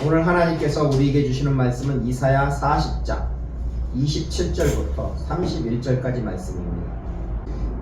오늘 하나님께서 우리에게 주시는 말씀은 이사야 40장 27절부터 31절까지 말씀입니다.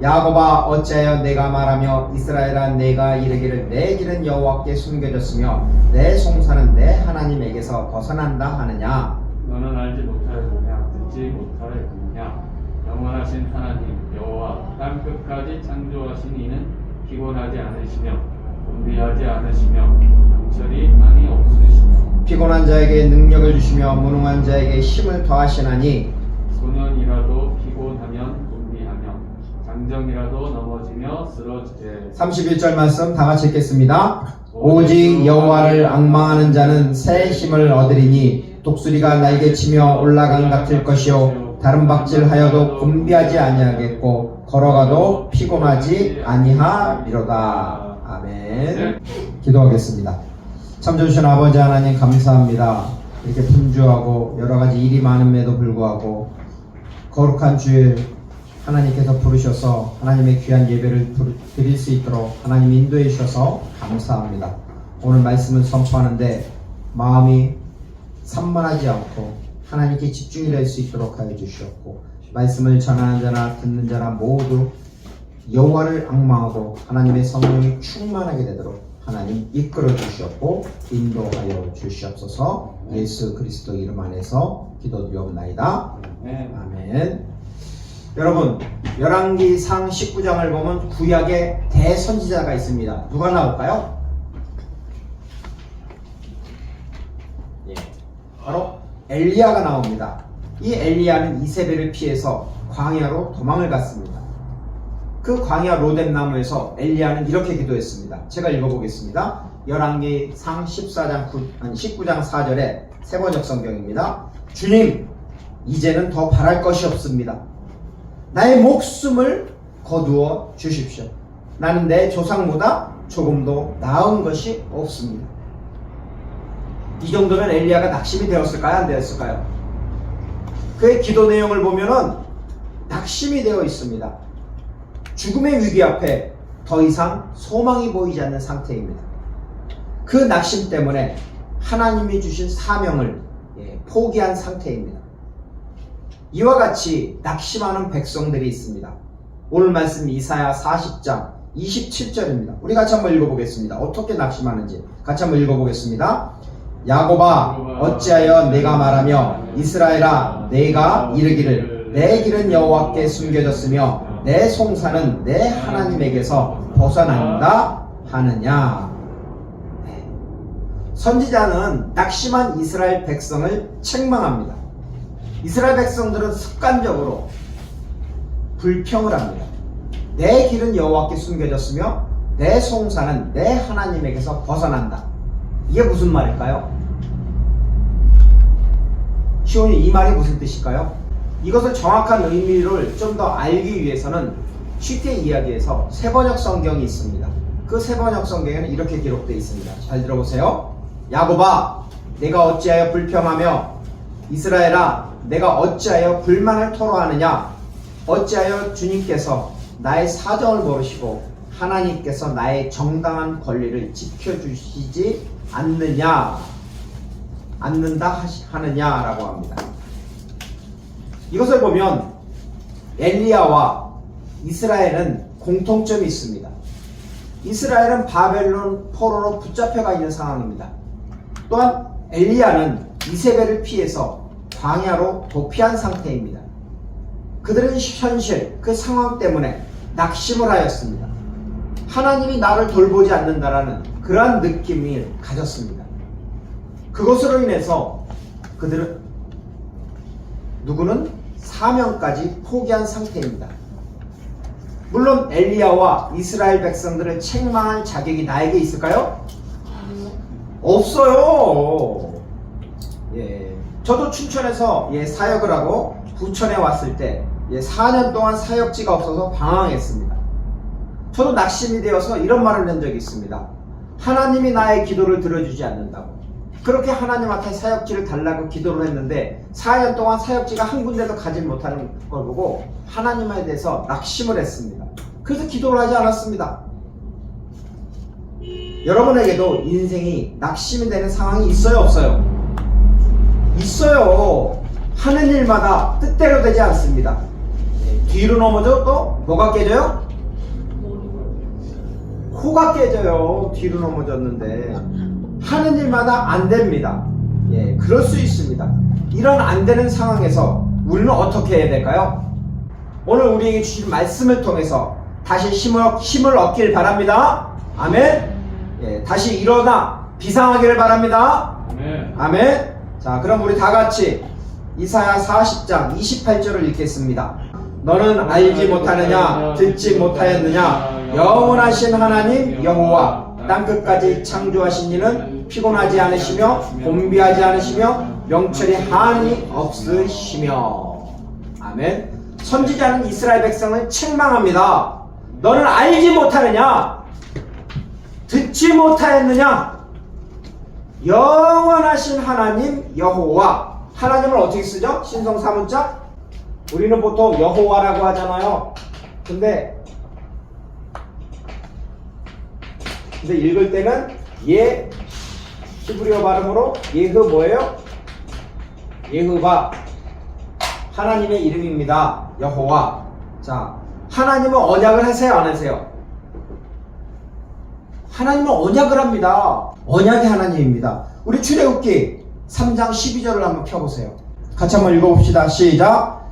야곱아 어찌하여 내가 말하며 이스라엘아 내가 이르기를 내 길은 여호와께 숨겨졌으며 내 송사는 내 하나님에게서 벗어난다 하느냐. 너는 알지 못하였느냐 듣지 못하였느냐. 영원하신 하나님 여호와 땅 끝까지 창조하신 이는 피곤하지 않으시며 곤비하지 않으시며 강철이 많이 없으시며 피곤한 자에게 능력을 주시며 무능한 자에게 힘을 더하시나니 소년이라도 피곤하면 곤비하며 장정이라도 넘어지며 쓰러지되 31절 말씀 다 같이 읽겠습니다. 오직 여호와를 앙망하는 자는 새 힘을 얻으리니 독수리가 날개치며 올라간 같을 것이요 다른 박질하여도 곤비하지 아니하겠고 걸어가도 피곤하지 아니하리로다. 아멘. 기도하겠습니다. 참 좋으신 아버지 하나님 감사합니다. 이렇게 분주하고 여러가지 일이 많음에도 불구하고 거룩한 주일 하나님께서 부르셔서 하나님의 귀한 예배를 드릴 수 있도록 하나님 인도해 주셔서 감사합니다. 오늘 말씀을 선포하는데 마음이 산만하지 않고 하나님께 집중이 될 수 있도록 하여 주시옵고 말씀을 전하는 자나 듣는 자나 모두 여호와를 앙망하고 하나님의 성령이 충만하게 되도록 하나님 이끌어 주시옵고 인도하여 주시옵소서. 예수 그리스도 이름 안에서 기도드리옵나이다. 아멘. 여러분 열왕기상 19장을 보면 구약의 대선지자가 있습니다. 누가 나올까요? 바로 엘리야가 나옵니다. 이 엘리야는 이세벨을 피해서 광야로 도망을 갔습니다. 그 광야 로뎀 나무에서 엘리야는 이렇게 기도했습니다. 제가 읽어보겠습니다. 열왕기상 19장 4절에 세번역 성경입니다. 주님, 이제는 더 바랄 것이 없습니다. 나의 목숨을 거두어 주십시오. 나는 내 조상보다 조금도 나은 것이 없습니다. 이 정도면 엘리야가 낙심이 되었을까요? 안 되었을까요? 그의 기도 내용을 보면은 낙심이 되어 있습니다. 죽음의 위기 앞에 더 이상 소망이 보이지 않는 상태입니다. 그 낙심 때문에 하나님이 주신 사명을 포기한 상태입니다. 이와 같이 낙심하는 백성들이 있습니다. 오늘 말씀 이사야 40장 27절입니다. 우리 같이 한번 읽어보겠습니다. 어떻게 낙심하는지 같이 한번 읽어보겠습니다. 야곱아 어찌하여 내가 말하며 이스라엘아 내가 이르기를 내 길은 여호와께 숨겨졌으며 내 송사는 내 하나님에게서 벗어난다 하느냐. 선지자는 낙심한 이스라엘 백성을 책망합니다. 이스라엘 백성들은 습관적으로 불평을 합니다. 내 길은 여호와께 숨겨졌으며 내 송사는 내 하나님에게서 벗어난다. 이게 무슨 말일까요? 시온이 이 말이 무슨 뜻일까요? 이것을 정확한 의미를 좀 더 알기 위해서는 쉽게 이야기해서 세번역 성경이 있습니다. 그 세번역 성경에는 이렇게 기록되어 있습니다. 잘 들어보세요. 야곱아 내가 어찌하여 불평하며 이스라엘아 내가 어찌하여 불만을 토로하느냐. 어찌하여 주님께서 나의 사정을 모르시고 하나님께서 나의 정당한 권리를 지켜주시지 않는다 하느냐라고 합니다. 이것을 보면 엘리야와 이스라엘은 공통점이 있습니다. 이스라엘은 바벨론 포로로 붙잡혀가 있는 상황입니다. 또한 엘리야는 이세벨을 피해서 광야로 도피한 상태입니다. 그들은 현실, 그 상황 때문에 낙심을 하였습니다. 하나님이 나를 돌보지 않는다라는 그러한 느낌을 가졌습니다. 그것으로 인해서 그들은 누구는 사명까지 포기한 상태입니다. 물론 엘리야와 이스라엘 백성들을 책망할 자격이 나에게 있을까요? 없어요. 저도 춘천에서 사역을 하고 부천에 왔을 때 4년 동안 사역지가 없어서 방황했습니다. 저도 낙심이 되어서 이런 말을 한 적이 있습니다. 하나님이 나의 기도를 들어주지 않는다고. 그렇게 하나님한테 사역지를 달라고 기도를 했는데 4년 동안 사역지가 한 군데도 가지 못하는 걸 보고 하나님에 대해서 낙심을 했습니다. 그래서 기도를 하지 않았습니다. 여러분에게도 인생이 낙심이 되는 상황이 있어요, 없어요? 있어요. 하는 일마다 뜻대로 되지 않습니다. 뒤로 넘어져 또 뭐가 깨져요? 코가 깨져요. 뒤로 넘어졌는데 하는 일마다 안 됩니다. 예, 그럴 수 있습니다. 이런 안 되는 상황에서 우리는 어떻게 해야 될까요? 오늘 우리에게 주신 말씀을 통해서 다시 힘을 얻길 바랍니다. 아멘. 예, 다시 일어나 비상하기를 바랍니다. 아멘. 아멘. 자, 그럼 우리 다 같이 이사야 40장 28절을 읽겠습니다. 너는 알지 못하느냐, 듣지 못하였느냐, 영원하신 하나님 여호와 땅끝까지 창조하신 이는 피곤하지 않으시며 곤비하지 않으시며 명철이 한이 없으시며. 아멘. 선지자는 이스라엘 백성을 책망합니다. 너는 알지 못하느냐, 듣지 못하였느냐, 영원하신 하나님 여호와. 하나님을 어떻게 쓰죠? 신성 사문자? 우리는 보통 여호와라고 하잖아요. 근데 읽을 때는 예, 히브리어 발음으로 예흐 뭐예요? 예흐바. 하나님의 이름입니다. 여호와. 자, 하나님은 언약을 하세요, 안 하세요? 하나님은 언약을 합니다. 언약의 하나님입니다. 우리 출애굽기 3장 12절을 한번 펴보세요. 같이 한번 읽어봅시다. 시작.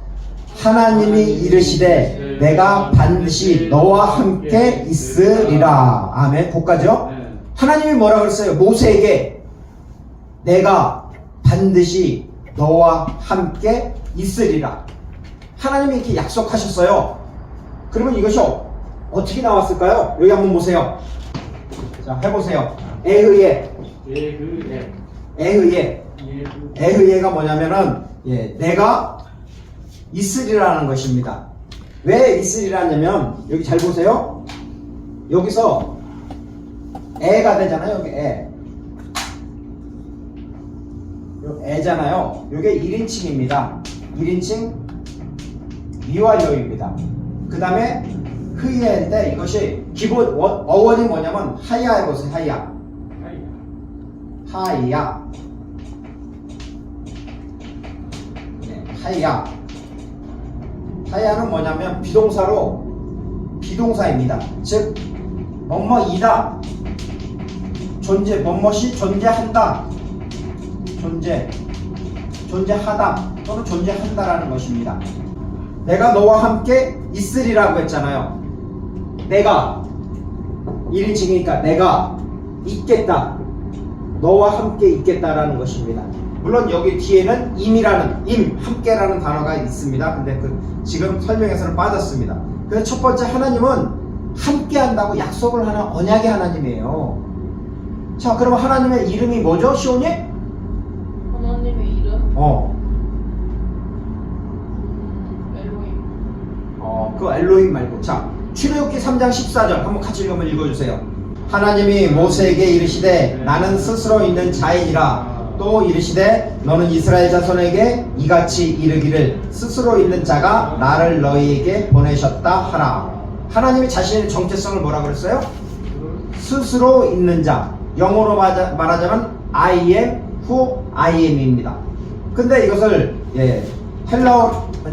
하나님이 이르시되 내가 반드시 너와 함께 있으리라. 아멘. 거기까지요. 하나님이 뭐라 그랬어요? 모세에게 내가 반드시 너와 함께 있으리라. 하나님이 이렇게 약속하셨어요. 그러면 이것이 어떻게 나왔을까요? 여기 한번 보세요. 자, 해보세요. 에흐예가 뭐냐면은 내가 있으리라는 것입니다. 왜 있으리라냐면 여기 잘 보세요. 여기서 에가 되잖아요. 여기 에잖아요. 이게 1인칭입니다. 1인칭 미완료입니다. 그 다음에 흐예인데 이것이 기본 어원이 뭐냐면 하야 해보세요. 하야. 네, 하야는 뭐냐면 비동사입니다. 즉 뭐뭐이다. 뭐뭇이 존재한다. 존재하다 또는 존재한다라는 것입니다. 내가 너와 함께 있으리라고 했잖아요. 내가 1인칭이니까 내가 있겠다. 너와 함께 있겠다라는 것입니다. 물론 여기 뒤에는 함께라는 단어가 있습니다. 근데 지금 설명에서는 빠졌습니다. 그래서 첫 번째, 하나님은 함께 한다고 약속을 하는 언약의 하나님이에요. 자, 그럼 하나님의 이름이 뭐죠? 시온이? 하나님의 이름? 엘로힘. 그 엘로힘 말고. 자, 출애굽기 3장 14절 한번 같이 한번 읽어주세요. 하나님이 모세에게 이르시되 나는 스스로 있는 자이니라. 또 이르시되 너는 이스라엘 자손에게 이같이 이르기를 스스로 있는 자가 나를 너희에게 보내셨다 하라. 하나님이 자신의 정체성을 뭐라 그랬어요? 스스로 있는 자. 영어로 말하자면 I am who I am입니다. 근데 이것을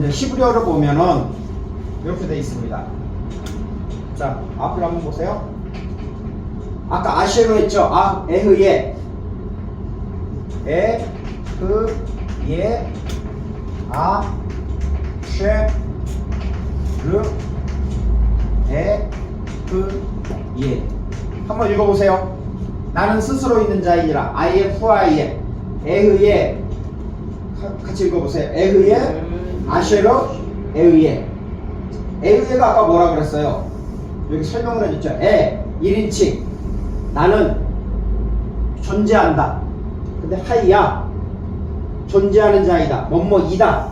히브리어로 보면은 이렇게 되어 있습니다. 자, 앞을 한번 보세요. 아까 아쉐로 했죠? 에흐예, 에흐예. 한번 읽어보세요. 나는 스스로 있는 자이니라. I am who I am. 에흐예. 같이 읽어보세요. 에흐예, 아쉐로, 에흐예. 에흐예가 아까 뭐라 그랬어요? 여기 설명을 해줬죠. 1인칭. 나는 존재한다. 근데 하이야, 존재하는 자이다. 뭐뭐이다.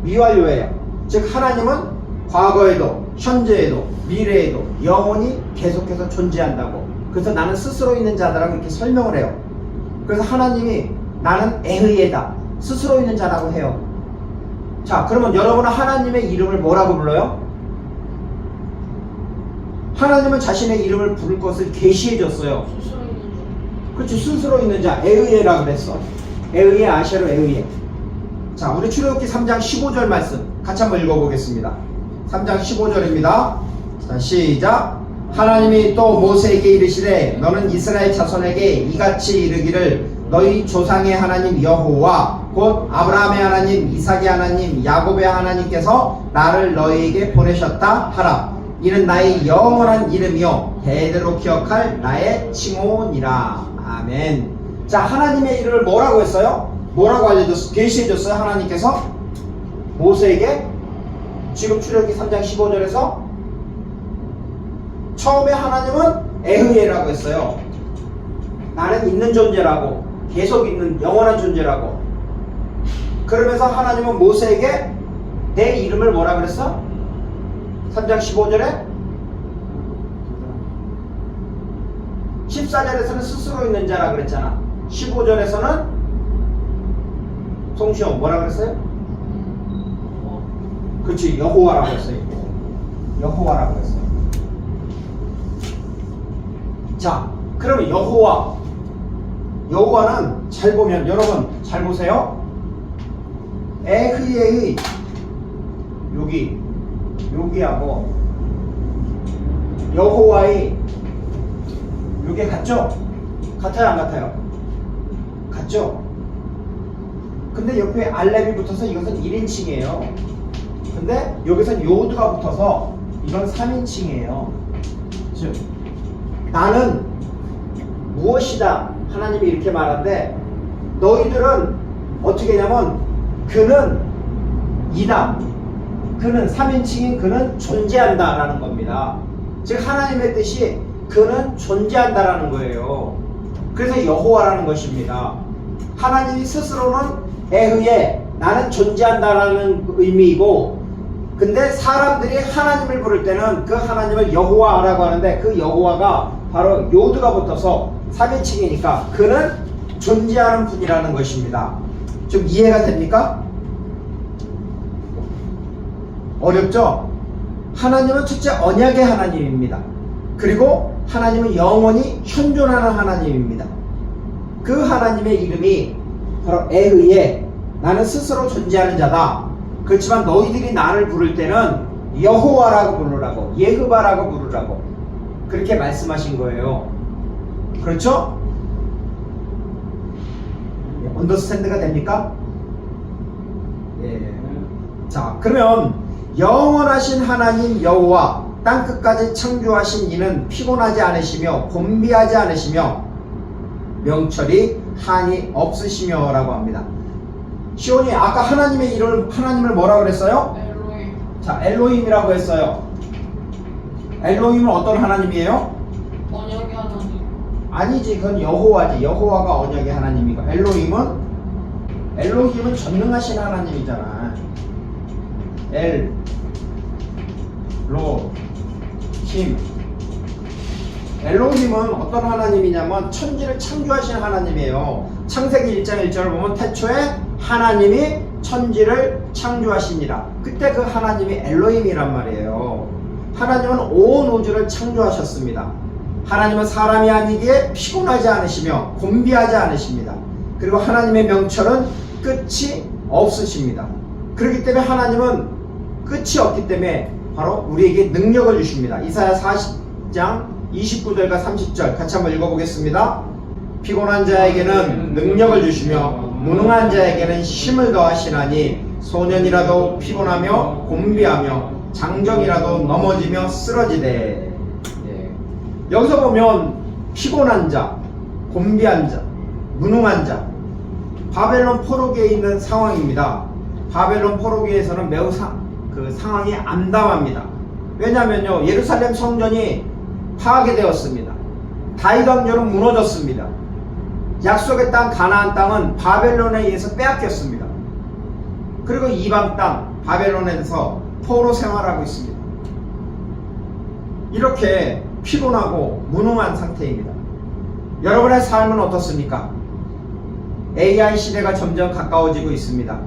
미완료예요. 즉 하나님은 과거에도 현재에도 미래에도 영원히 계속해서 존재한다고. 그래서 나는 스스로 있는 자다라고 이렇게 설명을 해요. 그래서 하나님이 나는 에흐예다, 스스로 있는 자라고 해요. 자, 그러면 여러분은 하나님의 이름을 뭐라고 불러요? 하나님은 자신의 이름을 부를 것을 계시해 줬어요. 스스로 있는 중. 그렇지, 스스로 있는 자, 에의에라 그랬어. 에의에, 아셰로, 에의에. 자, 우리 출애굽기 3장 15절 말씀 같이 한번 읽어보겠습니다. 3장 15절입니다. 자, 시작. 하나님이 또 모세에게 이르시되 너는 이스라엘 자손에게 이같이 이르기를 너희 조상의 하나님 여호와 곧 아브라함의 하나님, 이삭의 하나님, 야곱의 하나님께서 나를 너희에게 보내셨다 하라. 이는 나의 영원한 이름이요 대대로 기억할 나의 칭호니라. 아멘. 자, 하나님의 이름을 뭐라고 했어요? 뭐라고 알려줬어요? 계시해줬어요. 하나님께서 모세에게. 지금 출애굽기 3장 15절에서 처음에 하나님은 에흐예라고 했어요. 나는 있는 존재라고, 계속 있는 영원한 존재라고. 그러면서 하나님은 모세에게 내 이름을 뭐라 그랬어? 3장 15절에 14절에서는 스스로 있는 자라 그랬잖아. 15절에서는 송시영 뭐라 그랬어요? 그렇지, 여호와라고 했어요. 여호와라고 했어요. 자, 그러면 여호와는 잘 보면, 여러분 잘 보세요. 에흐예의 여기하고 여호와의 요게 같죠? 같아요, 안 같아요? 같죠? 근데 옆에 알렙이 붙어서 이것은 1인칭이에요. 근데 여기선 요드가 붙어서 이건 3인칭이에요. 즉 나는 무엇이다. 하나님이 이렇게 말하는데 너희들은 어떻게 하냐면 그는 이다. 그는 3인칭인 그는 존재한다 라는 겁니다. 즉 하나님의 뜻이 그는 존재한다라는 거예요. 그래서 여호와라는 것입니다. 하나님이 스스로는 에흐예, 나는 존재한다라는 의미이고, 근데 사람들이 하나님을 부를 때는 그 하나님을 여호와라고 하는데 그 여호와가 바로 요드가 붙어서 3인칭이니까 그는 존재하는 분이라는 것입니다. 좀 이해가 됩니까? 어렵죠? 하나님은 첫째 언약의 하나님입니다. 그리고 하나님은 영원히 현존하는 하나님입니다. 그 하나님의 이름이 바로 에흐예, 나는 스스로 존재하는 자다. 그렇지만 너희들이 나를 부를 때는 여호와라고 부르라고, 예흐바라고 부르라고 그렇게 말씀하신 거예요. 그렇죠? 언더스탠드가 됩니까? 예. 자, 그러면 영원하신 하나님 여호와, 땅끝까지 창조하신 이는 피곤하지 않으시며 곤비하지 않으시며 명철이 한이 없으시며 라고 합니다. 시온이 아까 하나님을 뭐라고 그랬어요? 엘로힘. 자, 엘로힘이라고 했어요. 엘로힘은 어떤 하나님이에요? 언약의 하나님. 아니지, 그건 여호와지. 여호와가 언약의 하나님이고 엘로힘은 전능하신 하나님이잖아. 엘로힘은 어떤 하나님이냐면 천지를 창조하신 하나님이에요. 창세기 1장 1절을 보면 태초에 하나님이 천지를 창조하시니라. 그때 그 하나님이 엘로힘이란 말이에요. 하나님은 온 우주를 창조하셨습니다. 하나님은 사람이 아니기에 피곤하지 않으시며 곤비하지 않으십니다. 그리고 하나님의 명철은 끝이 없으십니다. 그렇기 때문에 하나님은 끝이 없기 때문에 바로 우리에게 능력을 주십니다. 이사야 40장 29절과 30절 같이 한번 읽어보겠습니다. 피곤한 자에게는 능력을 주시며 무능한 자에게는 힘을 더하시나니 소년이라도 피곤하며 곤비하며 장정이라도 넘어지며 쓰러지되. 예. 여기서 보면 피곤한 자, 곤비한 자, 무능한 자, 바벨론 포로기에 있는 상황입니다. 바벨론 포로기에서는 매우 상황이 암담합니다. 왜냐하면요, 예루살렘 성전이 파괴되었습니다. 다윗 왕조는 무너졌습니다. 약속의 땅 가나안 땅은 바벨론에 의해서 빼앗겼습니다. 그리고 이방 땅 바벨론에서 포로 생활하고 있습니다. 이렇게 피곤하고 무능한 상태입니다. 여러분의 삶은 어떻습니까? AI 시대가 점점 가까워지고 있습니다.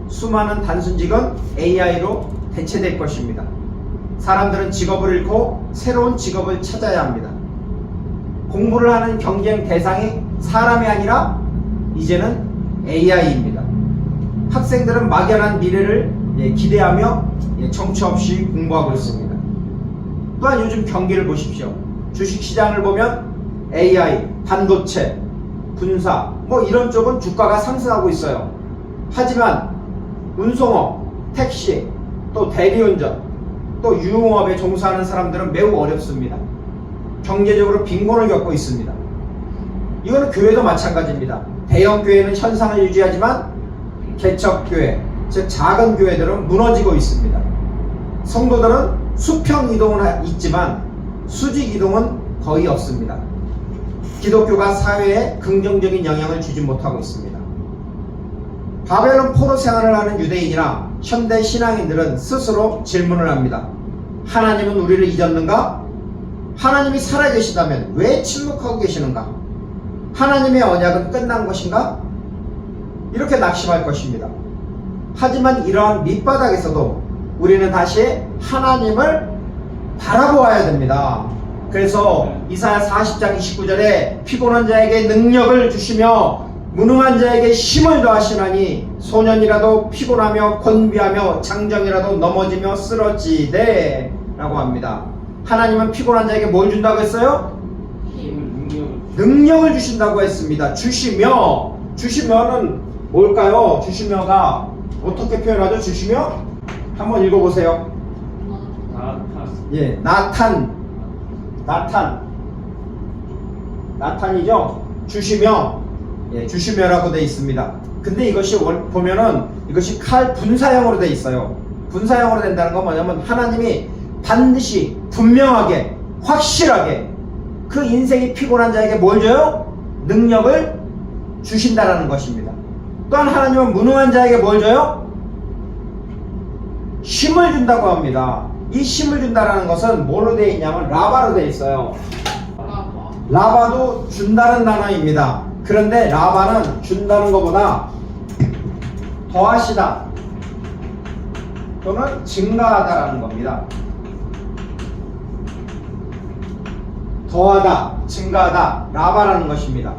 수많은 단순직은 AI로 대체될 것입니다. 사람들은 직업을 잃고 새로운 직업을 찾아야 합니다. 공부를 하는 경쟁 대상이 사람이 아니라 이제는 AI입니다. 학생들은 막연한 미래를 기대하며 정처 없이 공부하고 있습니다. 또한 요즘 경기를 보십시오. 주식시장을 보면 AI, 반도체, 군사 이런 쪽은 주가가 상승하고 있어요. 하지만 운송업, 택시, 또 대리운전, 또 유흥업에 종사하는 사람들은 매우 어렵습니다. 경제적으로 빈곤을 겪고 있습니다. 이거는 교회도 마찬가지입니다. 대형 교회는 현상을 유지하지만 개척교회, 즉 작은 교회들은 무너지고 있습니다. 성도들은 수평 이동은 있지만 수직 이동은 거의 없습니다. 기독교가 사회에 긍정적인 영향을 주지 못하고 있습니다. 바벨론 포로 생활을 하는 유대인이나 현대 신앙인들은 스스로 질문을 합니다. 하나님은 우리를 잊었는가? 하나님이 살아계시다면 왜 침묵하고 계시는가? 하나님의 언약은 끝난 것인가? 이렇게 낙심할 것입니다. 하지만 이러한 밑바닥에서도 우리는 다시 하나님을 바라보아야 됩니다. 그래서 이사야 40장 29절에 피곤한 자에게 능력을 주시며 무능한 자에게 힘을 더하시나니 소년이라도 피곤하며 곤비하며 장정이라도 넘어지며 쓰러지되 라고 합니다. 하나님은 피곤한 자에게 뭘 준다고 했어요? 능력을 주신다고 했습니다. 주시면은 뭘까요? 주시며가 어떻게 표현하죠? 주시며 한번 읽어보세요. 예, 나탄이죠. 주시며, 주시며라고 되어 있습니다. 근데 이것이 보면은 이것이 칼 분사형으로 되어 있어요. 분사형으로 된다는 건 뭐냐면 하나님이 반드시 분명하게 확실하게 그 인생이 피곤한 자에게 뭘 줘요? 능력을 주신다라는 것입니다. 또한 하나님은 무능한 자에게 뭘 줘요? 힘을 준다고 합니다. 이 힘을 준다라는 것은 뭘로 되어 있냐면 라바로 되어 있어요. 라바도 준다는 단어입니다. 그런데 라바는 준다는 것보다 더하시다 또는 증가하다라는 겁니다. 더하다, 증가하다, 라바라는 것입니다.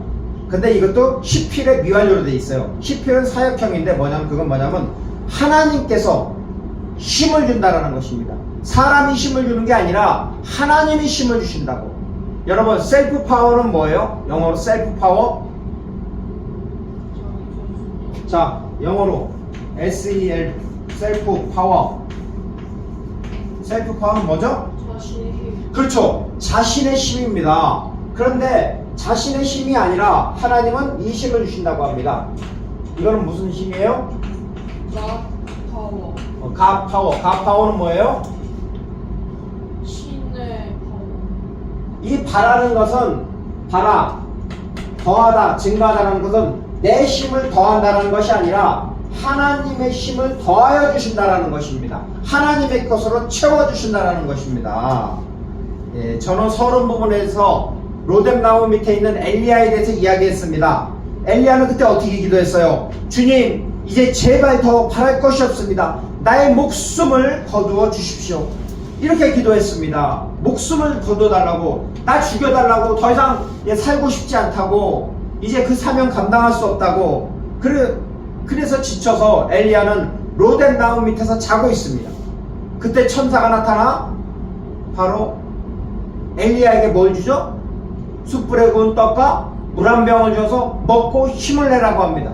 근데 이것도 시필의 미완료로 되어 있어요. 시필은 사역형인데 그건 뭐냐면 하나님께서 힘을 준다라는 것입니다. 사람이 힘을 주는 게 아니라 하나님이 힘을 주신다고. 여러분, 셀프 파워는 뭐예요? 영어로 셀프 파워. 자, 영어로 SEL, 셀프 파워. 셀프 파워는 뭐죠? 자신의 힘. 그렇죠. 자신의 힘입니다. 그런데 자신의 힘이 아니라 하나님은 이 힘을 주신다고 합니다. 이거는 무슨 힘이에요? 파워. 가파워는 뭐예요? 신의 파워. 이 바라는 것은 더하다, 증가하다는 것은 내 힘을 더한다는 것이 아니라 하나님의 힘을 더하여 주신다라는 것입니다. 하나님의 것으로 채워주신다라는 것입니다. 저는 서론 부분에서 로뎀나무 밑에 있는 엘리야에 대해서 이야기했습니다. 엘리야는 그때 어떻게 기도했어요? 주님, 이제 제발 더 바랄 것이 없습니다. 나의 목숨을 거두어 주십시오. 이렇게 기도했습니다. 목숨을 거둬달라고, 나 죽여달라고, 더 이상 살고 싶지 않다고, 이제 그 사명 감당할 수 없다고. 그래서 지쳐서 엘리야는 로뎀나무 밑에서 자고 있습니다. 그때 천사가 나타나 바로 엘리야에게 뭘 주죠? 숯불에 구운 떡과 물 한 병을 줘서 먹고 힘을 내라고 합니다.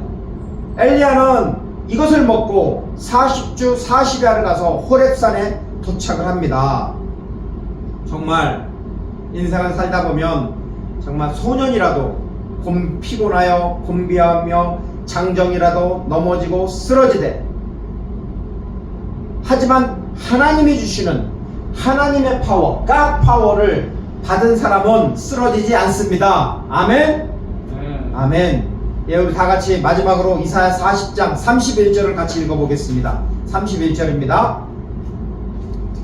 엘리야는 이것을 먹고 40주 40야를 가서 호렙산에 도착을 합니다. 정말 인생을 살다 보면 정말 소년이라도 피곤하여 곤비하며 장정이라도 넘어지고 쓰러지되, 하지만 하나님이 주시는 하나님의 파워, 파워를 받은 사람은 쓰러지지 않습니다. 아멘? 아멘. 우리 다 같이 마지막으로 이사야 40장 31절을 같이 읽어보겠습니다. 31절입니다.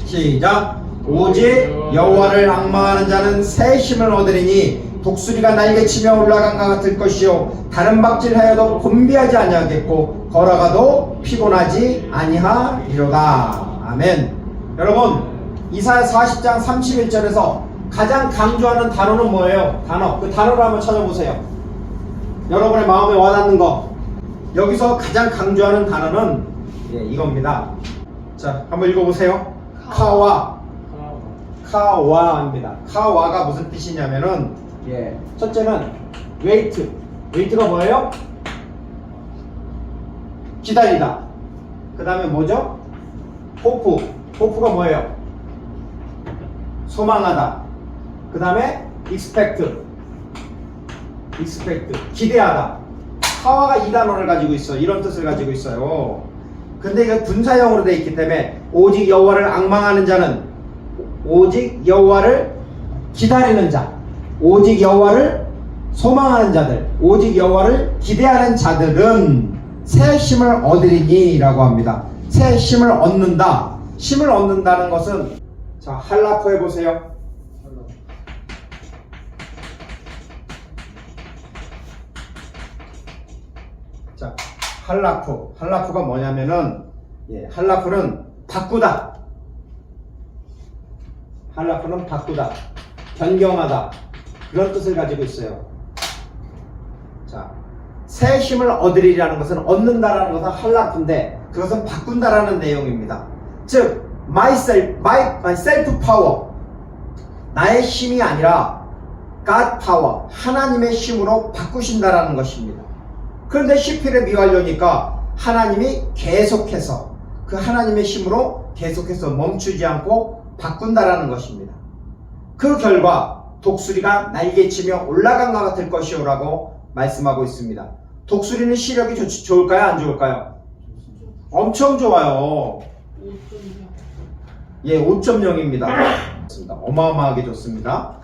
시작. 오직 여호와를 앙망하는 자는 새 힘을 얻으리니 독수리가 날개치며 올라간 것 같을 것이요 다른 박질하여도 곤비하지 아니하겠고 걸어가도 피곤하지 아니하리로다. 아멘. 여러분, 이사야 40장 31절에서 가장 강조하는 단어는 뭐예요? 단어. 그 단어를 한번 찾아보세요. 여러분의 마음에 와닿는 거. 여기서 가장 강조하는 단어는 이겁니다. 자, 한번 읽어보세요. 카와. 카와입니다. 카와가 무슨 뜻이냐면은 첫째는 웨이트. 웨이트가 뭐예요? 기다리다. 그 다음에 뭐죠? 호프. 호프가 뭐예요? 소망하다. 그 다음에 expect. 기대하다. 카와가 이 단어를 가지고 있어. 이런 뜻을 가지고 있어요. 근데 이게 분사형으로 되어 있기 때문에 오직 여호와를 앙망하는 자는, 오직 여호와를 기다리는 자, 오직 여호와를 소망하는 자들, 오직 여호와를 기대하는 자들은 새 힘을 얻으리니 라고 합니다. 새 힘을 얻는다. 힘을 얻는다는 것은, 자, 할라포 해보세요. 자, 할라프가 뭐냐면은, 할라프는 바꾸다. 할라프는 바꾸다, 변경하다, 그런 뜻을 가지고 있어요. 자, 새 힘을 얻으리라는 것은, 얻는다라는 것은 할라프인데 그것은 바꾼다라는 내용입니다. 즉, my self power, 나의 힘이 아니라 God power, 하나님의 힘으로 바꾸신다라는 것입니다. 그런데 시필에 미완료니까 하나님이 계속해서 그 하나님의 힘으로 계속해서 멈추지 않고 바꾼다라는 것입니다. 그 결과 독수리가 날개치며 올라간 것 같을 것이오라고 말씀하고 있습니다. 독수리는 시력이 좋을까요? 안 좋을까요? 엄청 좋아요. 5.0입니다. 어마어마하게 좋습니다.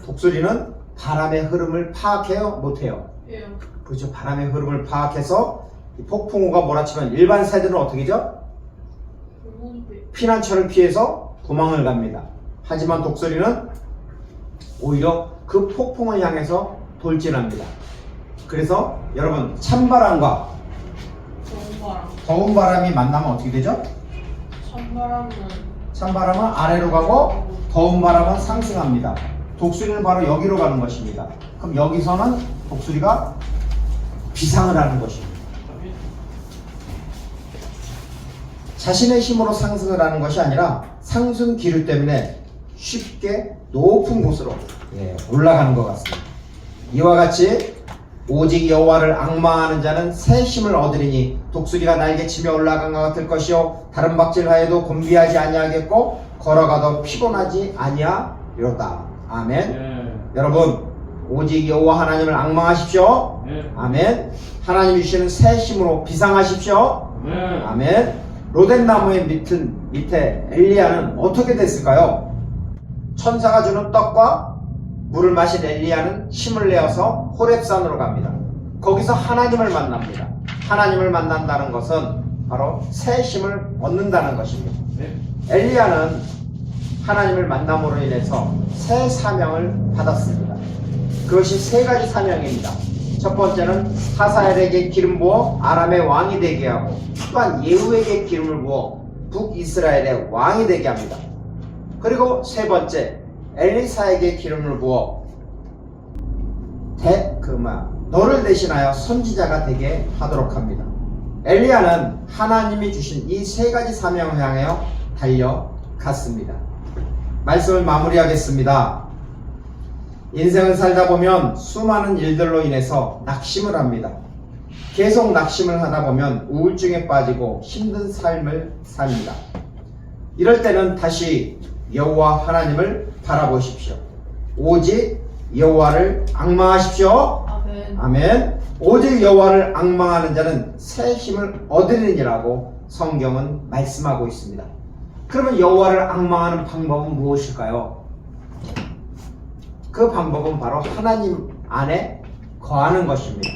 독수리는 바람의 흐름을 파악해요? 못해요? 그렇죠. 바람의 흐름을 파악해서 폭풍우가 몰아치면 일반 새들은 어떻게 하죠? 피난처를 피해서 도망을 갑니다. 하지만 독수리는 오히려 그 폭풍을 향해서 돌진합니다. 그래서 여러분, 찬바람과 더운 바람이 만나면 어떻게 되죠? 찬바람은 아래로 가고 더운 바람은 상승합니다. 독수리는 바로 여기로 가는 것입니다. 그럼 여기서는 독수리가 비상을 하는 것입니다. 자신의 힘으로 상승을 하는 것이 아니라 상승 기류 때문에 쉽게 높은 곳으로 올라가는 것 같습니다. 이와 같이 오직 여호와를 앙망하는 자는 새 힘을 얻으리니 독수리가 날개치며 올라간 것 같을 것이요 다른 박질하여도 곤비하지 아니하겠고 걸어가도 피곤하지 아니하리로다. 아멘. 여러분, 오직 여호와 하나님을 앙망하십시오. 아멘. 하나님이 주시는 새 힘으로 비상하십시오. 아멘. 로뎀나무의 밑에 엘리야는 어떻게 됐을까요? 천사가 주는 떡과 물을 마신 엘리야는 힘을 내어서 호렙산으로 갑니다. 거기서 하나님을 만납니다. 하나님을 만난다는 것은 바로 새 힘을 얻는다는 것입니다. 엘리야는 하나님을 만남으로 인해서 새 사명을 받았습니다. 그것이 세 가지 사명입니다. 첫 번째는 하사엘에게 기름 부어 아람의 왕이 되게 하고, 또한 예후에게 기름을 부어 북이스라엘의 왕이 되게 합니다. 그리고 세 번째, 엘리사에게 기름을 부어 너를 대신하여 선지자가 되게 하도록 합니다. 엘리야는 하나님이 주신 이 세 가지 사명을 향하여 달려갔습니다. 말씀을 마무리하겠습니다. 인생을 살다 보면 수많은 일들로 인해서 낙심을 합니다. 계속 낙심을 하다 보면 우울증에 빠지고 힘든 삶을 삽니다. 이럴 때는 다시 여호와 하나님을 바라보십시오. 오직 여호와를 앙망하십시오. 아멘. 아멘. 오직 여호와를 앙망하는 자는 새 힘을 얻으리니라고 성경은 말씀하고 있습니다. 그러면 여호와를 앙망하는 방법은 무엇일까요? 그 방법은 바로 하나님 안에 거하는 것입니다.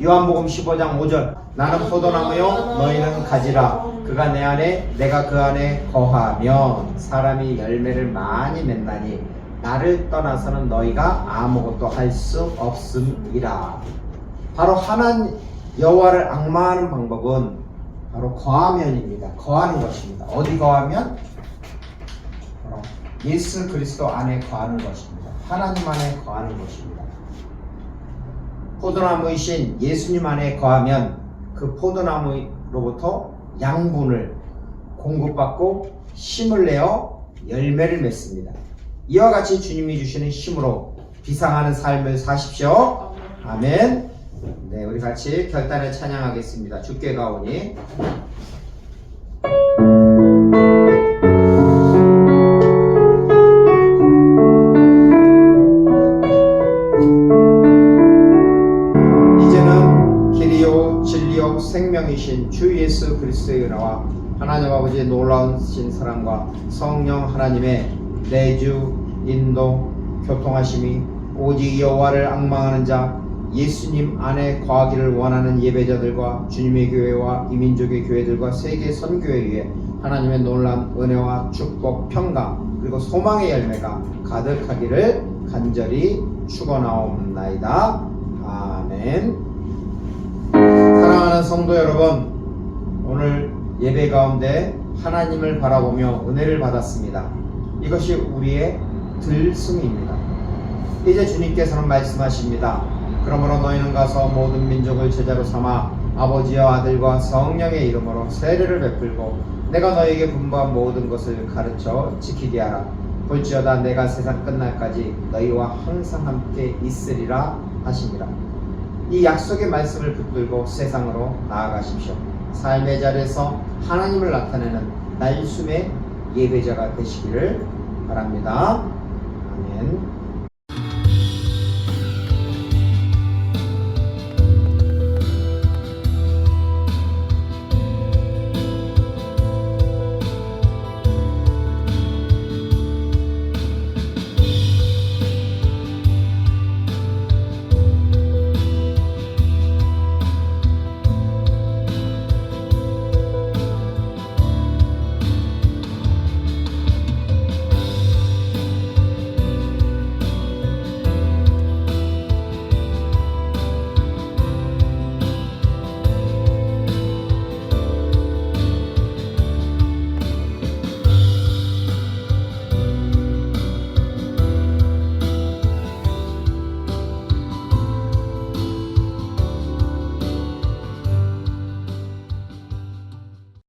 요한복음 15장 5절, 나는 포도나무요 너희는 가지라. 그가 내 안에 내가 그 안에 거하면 사람이 열매를 많이 맺나니 나를 떠나서는 너희가 아무것도 할 수 없음이라. 바로 하나님 여호와를 앙망하는 방법은 바로 거하면입니다. 거하는 것입니다. 어디 거하면? 예수 그리스도 안에 거하는 것입니다. 하나님 안에 거하는 것입니다. 포도나무이신 예수님 안에 거하면 그 포도나무로부터 양분을 공급받고 힘을 내어 열매를 맺습니다. 이와 같이 주님이 주시는 힘으로 비상하는 삶을 사십시오. 아멘. 네, 우리 같이 결단을 찬양하겠습니다. 주께 가오니. 이제는 길이요 진리요 생명이신 주 예수 그리스도의 은혜와 하나님 아버지의 놀라우신 사랑과 성령 하나님의 내주, 인도, 교통하심이 오직 여호와를 앙망하는 자 예수님 안에 거하기를 원하는 예배자들과 주님의 교회와 이민족의 교회들과 세계 선교회 위에 하나님의 놀라운 은혜와 축복, 평강 그리고 소망의 열매가 가득하기를 간절히 축원하옵나이다. 아멘. 사랑하는 성도 여러분, 오늘 예배 가운데 하나님을 바라보며 은혜를 받았습니다. 이것이 우리의 들숨입니다. 이제 주님께서는 말씀하십니다. 그러므로 너희는 가서 모든 민족을 제자로 삼아 아버지와 아들과 성령의 이름으로 세례를 베풀고 내가 너희에게 분부한 모든 것을 가르쳐 지키게 하라. 볼지어다 내가 세상 끝날까지 너희와 항상 함께 있으리라 하시니라. 이 약속의 말씀을 붙들고 세상으로 나아가십시오. 삶의 자리에서 하나님을 나타내는 날숨의 예배자가 되시기를 바랍니다. 아멘.